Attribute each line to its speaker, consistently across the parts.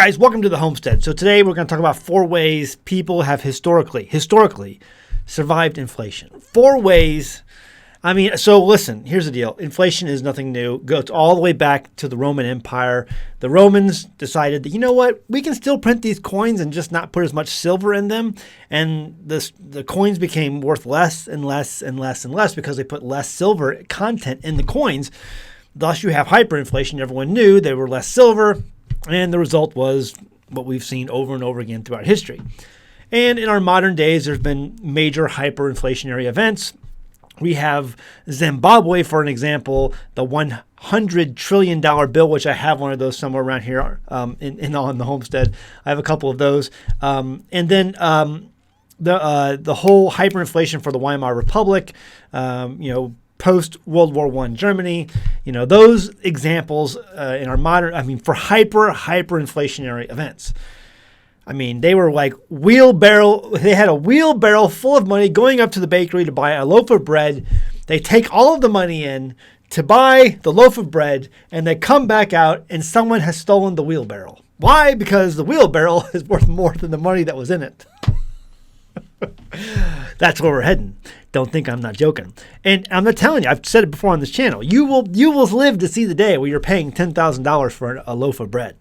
Speaker 1: guys, welcome to the Homestead. So today we're going to talk about 4 ways people have historically survived inflation. 4 ways. I mean, so listen, here's the deal. Inflation is nothing new. It goes all the way back to the Roman Empire. The Romans decided that, you know what, we can still print these coins and just not put as much silver in them. And the coins became worth less and less and less and less because they put less silver content in the coins. Thus, you have hyperinflation. Everyone knew there were less silver. And the result was what we've seen over and over again throughout history. And in our modern days, there's been major hyperinflationary events. We have Zimbabwe, for an example, the $100 trillion bill, which I have one of those somewhere around here on the Homestead. I have a couple of those. And then the whole hyperinflation for the Weimar Republic, post-World War I Germany, those examples in our modern, for hyperinflationary events. They were like they had a wheelbarrow full of money going up to the bakery to buy a loaf of bread. They take all of the money in to buy the loaf of bread, and they come back out and someone has stolen the wheelbarrow. Why? Because the wheelbarrow is worth more than the money that was in it. That's where we're heading. Don't think I'm not joking. And I'm not telling you, I've said it before on this channel. You will live to see the day where you're paying $10,000 for a loaf of bread.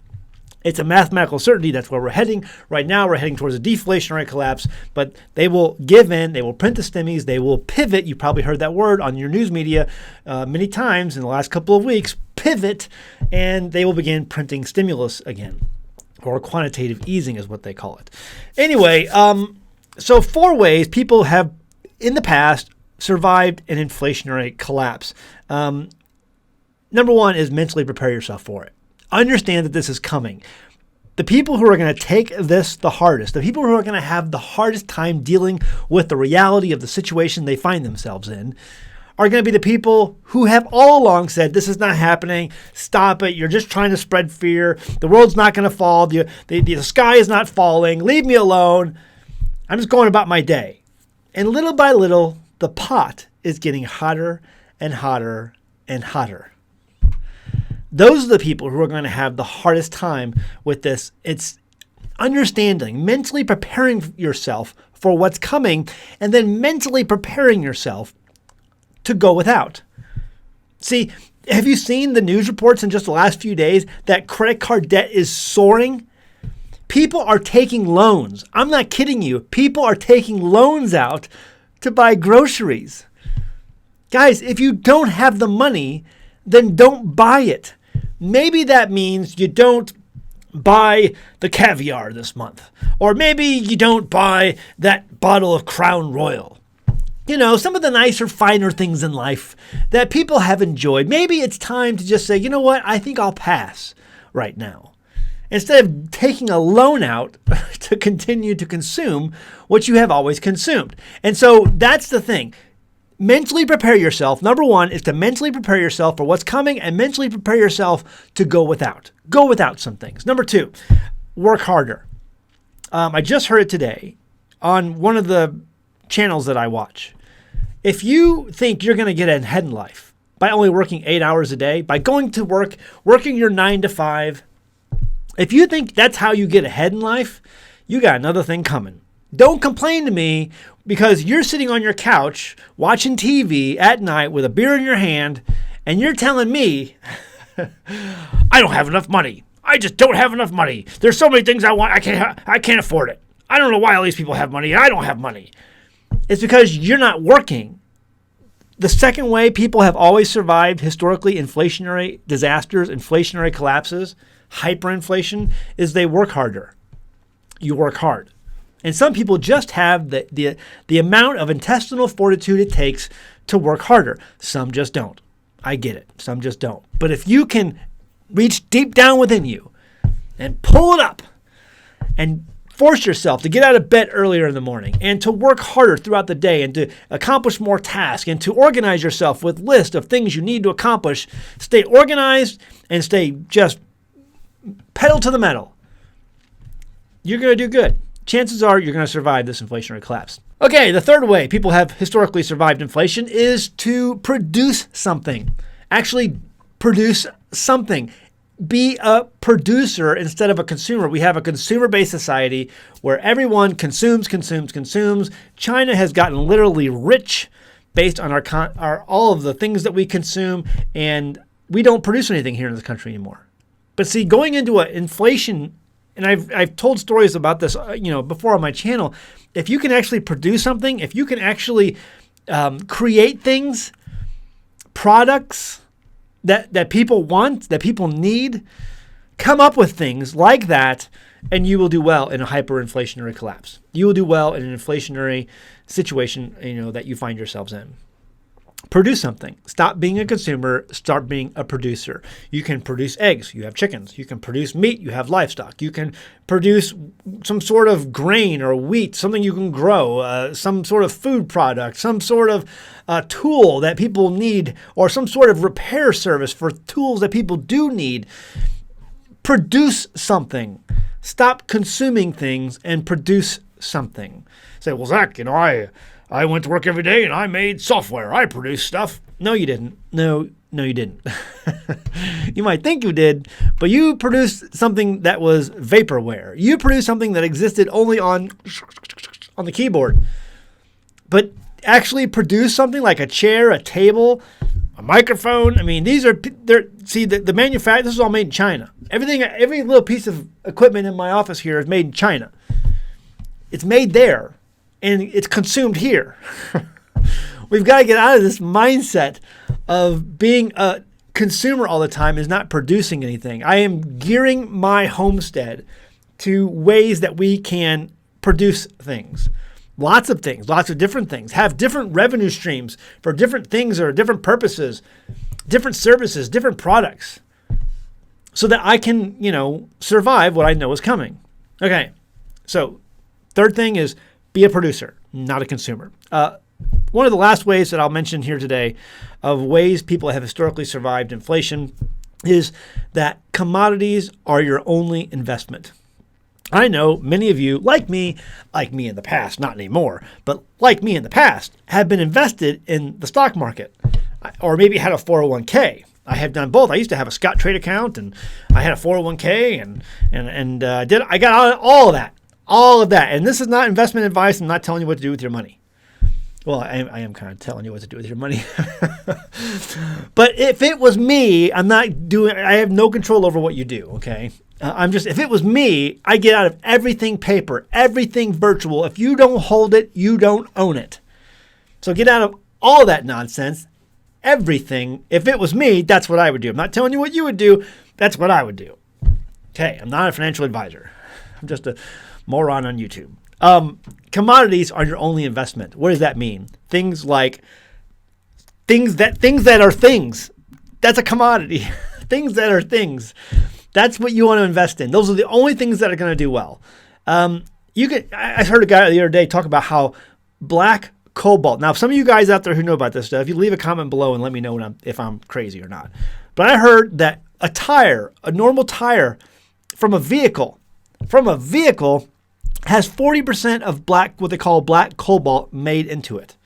Speaker 1: It's a mathematical certainty. That's where we're heading. Right now, we're heading towards a deflationary collapse, but they will give in. They will print the stimmies. They will pivot. You probably heard that word on your news media many times in the last couple of weeks, pivot, and they will begin printing stimulus again, or quantitative easing is what they call it. Anyway, so 4 ways people have, in the past, survived an inflationary collapse. Number 1 is mentally prepare yourself for it. Understand that this is coming. The people who are going to take this the hardest, the people who are going to have the hardest time dealing with the reality of the situation they find themselves in, are going to be the people who have all along said, this is not happening, stop it, you're just trying to spread fear, the world's not going to fall, the sky is not falling, leave me alone, I'm just going about my day. And little by little, the pot is getting hotter and hotter and hotter. Those are the people who are going to have the hardest time with this. It's understanding, mentally preparing yourself for what's coming, and then mentally preparing yourself to go without. See, have you seen the news reports in just the last few days that credit card debt is soaring? People are taking loans. I'm not kidding you. People are taking loans out to buy groceries. Guys, if you don't have the money, then don't buy it. Maybe that means you don't buy the caviar this month. Or maybe you don't buy that bottle of Crown Royal. Some of the nicer, finer things in life that people have enjoyed. Maybe it's time to just say, you know what, I think I'll pass right now. Instead of taking a loan out to continue to consume what you have always consumed. And so that's the thing. Mentally prepare yourself. Number 1 is to mentally prepare yourself for what's coming and mentally prepare yourself to go without. Go without some things. Number 2, work harder. I just heard it today on one of the channels that I watch. If you think you're going to get ahead in life by only working 8 hours a day, by going to work, working your 9 to 5, if you think that's how you get ahead in life, you got another thing coming. Don't complain to me because you're sitting on your couch watching TV at night with a beer in your hand and you're telling me, I don't have enough money. I just don't have enough money. There's so many things I want. I can't afford it. I don't know why all these people have money and I don't have money. It's because you're not working. The second way people have always survived historically inflationary disasters, inflationary collapses, hyperinflation, is they work harder. You work hard. And some people just have the amount of intestinal fortitude it takes to work harder. Some just don't. I get it. Some just don't. But if you can reach deep down within you and pull it up and force yourself to get out of bed earlier in the morning and to work harder throughout the day and to accomplish more tasks and to organize yourself with lists of things you need to accomplish, stay organized and stay just pedal to the metal, you're going to do good. Chances are you're going to survive this inflationary collapse. Okay, the third way people have historically survived inflation is to produce something. Actually produce something. be a producer instead of a consumer. We have a consumer-based society where everyone consumes. China has gotten literally rich based on our all of the things that we consume, and we don't produce anything here in this country anymore. But see, going into an inflation, and I've told stories about this, before on my channel. If you can actually produce something, if you can actually create things, products that people want, that people need, come up with things like that, and you will do well in a hyperinflationary collapse. You will do well in an inflationary situation, that you find yourselves in. Produce something. Stop being a consumer. Start being a producer. You can produce eggs. You have chickens. You can produce meat. You have livestock. You can produce some sort of grain or wheat, something you can grow, some sort of food product, some sort of tool that people need, or some sort of repair service for tools that people do need. Produce something. Stop consuming things and produce something. Say, well, Zach, I went to work every day and I made software. I produced stuff. No, you didn't. No, you didn't. You might think you did, but you produced something that was vaporware. You produced something that existed only on the keyboard. But actually produce something like a chair, a table, a microphone. I mean, the manufacturer, this is all made in China. Every little piece of equipment in my office here is made in China. It's made there. And it's consumed here. We've got to get out of this mindset of being a consumer all the time is not producing anything. I am gearing my homestead to ways that we can produce things. Lots of things, lots of different things. Have different revenue streams for different things or different purposes, different services, different products, so that I can, survive what I know is coming. Okay, so third thing is be a producer, not a consumer. One of the last ways that I'll mention here today of ways people have historically survived inflation is that commodities are your only investment. I know many of you, like me in the past, not anymore, but like me in the past, have been invested in the stock market, or maybe had a 401k. I have done both. I used to have a Scott Trade account, and I had a 401k, and I got out of all of that. All of that. And this is not investment advice. I'm not telling you what to do with your money. Well, I am kind of telling you what to do with your money. But if it was me, I have no control over what you do, okay? If it was me, I get out of everything paper, everything virtual. If you don't hold it, you don't own it. So get out of all that nonsense, everything. If it was me, that's what I would do. I'm not telling you what you would do. That's what I would do. Okay, I'm not a financial advisor. I'm just a moron on YouTube. Commodities are your only investment. What does that mean? Things that are things. That's a commodity. Things that are things. That's what you want to invest in. Those are the only things that are going to do well. I heard a guy the other day talk about how black cobalt. Now, some of you guys out there who know about this stuff, you leave a comment below and let me know if I'm crazy or not. But I heard that a normal tire from a vehicle, has 40% of what they call black cobalt made into it.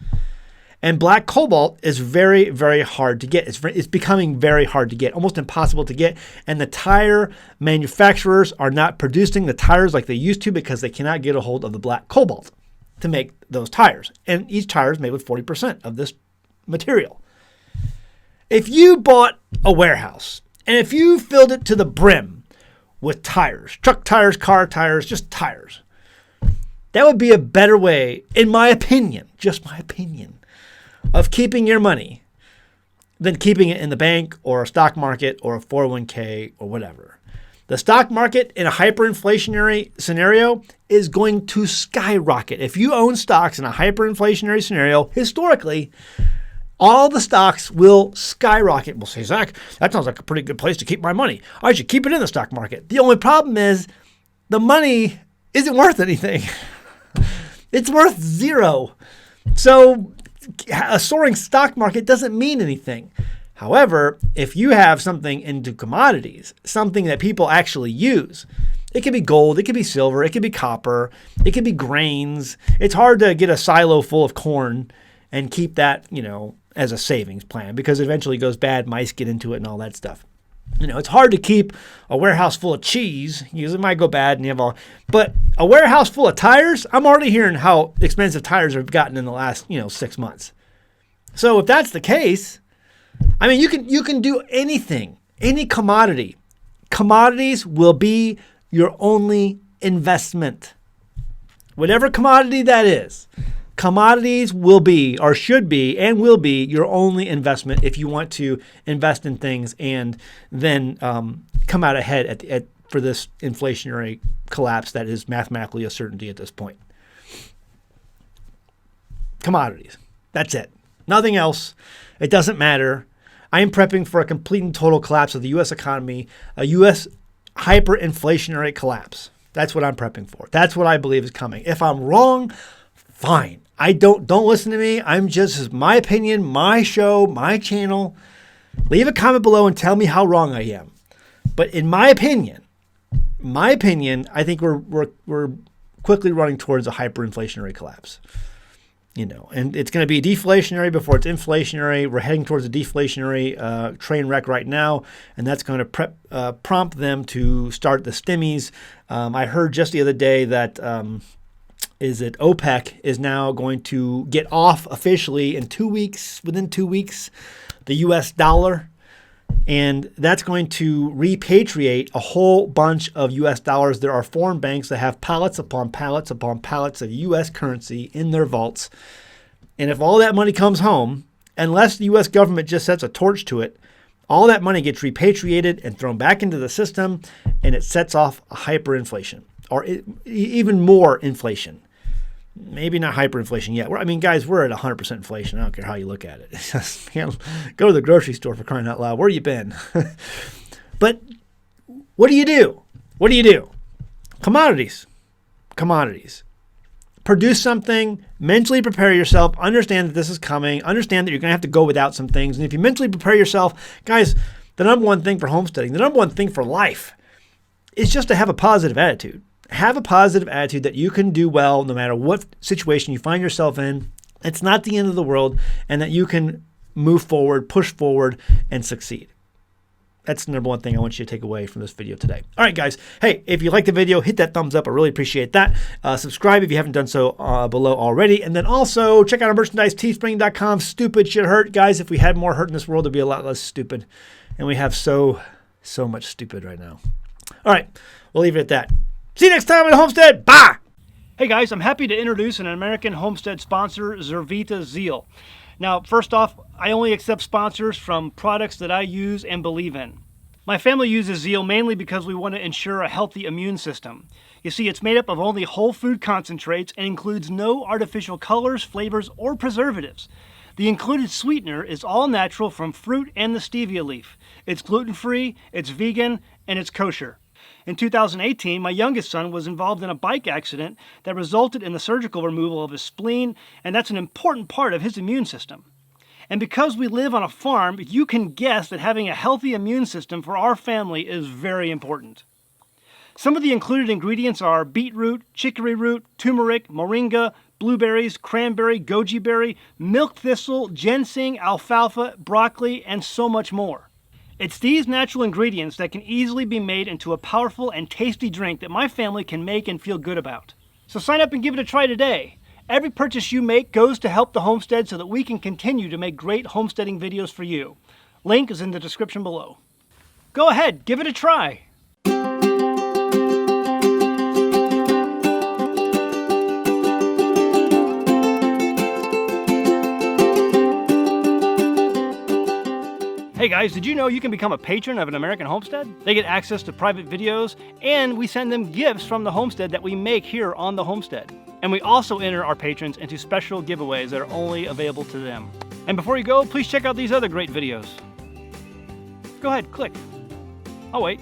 Speaker 1: And black cobalt is very, very hard to get. It's becoming very hard to get, almost impossible to get. And the tire manufacturers are not producing the tires like they used to because they cannot get a hold of the black cobalt to make those tires. And each tire is made with 40% of this material. If you bought a warehouse and if you filled it to the brim with tires, truck tires, car tires, just tires, that would be a better way, in my opinion, just my opinion, of keeping your money than keeping it in the bank or a stock market or a 401k or whatever. The stock market in a hyperinflationary scenario is going to skyrocket. If you own stocks in a hyperinflationary scenario, historically, all the stocks will skyrocket. We'll say, Zach, that sounds like a pretty good place to keep my money. I should keep it in the stock market. The only problem is the money isn't worth anything. It's worth zero. So a soaring stock market doesn't mean anything. However, if you have something into commodities, something that people actually use, it could be gold, it could be silver, it could be copper, it could be grains. It's hard to get a silo full of corn and keep that, as a savings plan because it eventually goes bad, mice get into it and all that stuff. You know, it's hard to keep a warehouse full of cheese. It might go bad and you have all, but a warehouse full of tires, I'm already hearing how expensive tires have gotten in the last, 6 months. So if that's the case, I mean, you can do anything, any commodity. Commodities will be your only investment. Whatever commodity that is, commodities will be, or should be, and will be your only investment if you want to invest in things and then come out ahead for this inflationary collapse that is mathematically a certainty at this point. Commodities. That's it. Nothing else. It doesn't matter. I am prepping for a complete and total collapse of the U.S. economy, a U.S. hyperinflationary collapse. That's what I'm prepping for. That's what I believe is coming. If I'm wrong, fine. Don't listen to me. This is my opinion, my show, my channel. Leave a comment below and tell me how wrong I am. But in my opinion, I think we're quickly running towards a hyperinflationary collapse. And it's going to be deflationary before it's inflationary. We're heading towards a deflationary train wreck right now, and that's going to prompt them to start the stimmies. I heard just the other day that OPEC is now going to get off officially within 2 weeks, the U.S. dollar. And that's going to repatriate a whole bunch of U.S. dollars. There are foreign banks that have pallets upon pallets upon pallets of U.S. currency in their vaults. And if all that money comes home, unless the U.S. government just sets a torch to it, all that money gets repatriated and thrown back into the system, and it sets off a hyperinflation or even more inflation. Maybe not hyperinflation yet. Guys, we're at 100% inflation. I don't care how you look at it. Go to the grocery store, for crying out loud. Where you been? But what do you do? Commodities. Produce something. Mentally prepare yourself. Understand that this is coming. Understand that you're going to have to go without some things. And if you mentally prepare yourself, guys, the number one thing for homesteading, the number one thing for life is just to have a positive attitude. Have a positive attitude that you can do well no matter what situation you find yourself in. It's not the end of the world, and that you can move forward, push forward, and succeed. That's the number one thing I want you to take away from this video today. All right, guys. Hey, if you liked the video, hit that thumbs up. I really appreciate that. Subscribe if you haven't done so below already. And then also check out our merchandise, teespring.com. Stupid shit hurt. Guys, if we had more hurt in this world, it'd be a lot less stupid. And we have so much stupid right now. All right, we'll leave it at that. See you next time at Homestead. Bye! Hey guys, I'm happy to introduce an American Homestead sponsor, Zervita Zeal. Now, first off, I only accept sponsors from products that I use and believe in. My family uses Zeal mainly because we want to ensure a healthy immune system. You see, it's made up of only whole food concentrates and includes no artificial colors, flavors, or preservatives. The included sweetener is all natural from fruit and the stevia leaf. It's gluten-free, it's vegan, and it's kosher. In 2018, my youngest son was involved in a bike accident that resulted in the surgical removal of his spleen, and that's an important part of his immune system. And because we live on a farm, you can guess that having a healthy immune system for our family is very important. Some of the included ingredients are beetroot, chicory root, turmeric, moringa, blueberries, cranberry, goji berry, milk thistle, ginseng, alfalfa, broccoli, and so much more. It's these natural ingredients that can easily be made into a powerful and tasty drink that my family can make and feel good about. So sign up and give it a try today. Every purchase you make goes to help the homestead so that we can continue to make great homesteading videos for you. Link is in the description below. Go ahead, give it a try. Hey guys, did you know you can become a patron of an American Homestead? They get access to private videos, and we send them gifts from the homestead that we make here on the homestead. And we also enter our patrons into special giveaways that are only available to them. And before you go, please check out these other great videos. Go ahead, click. I'll wait.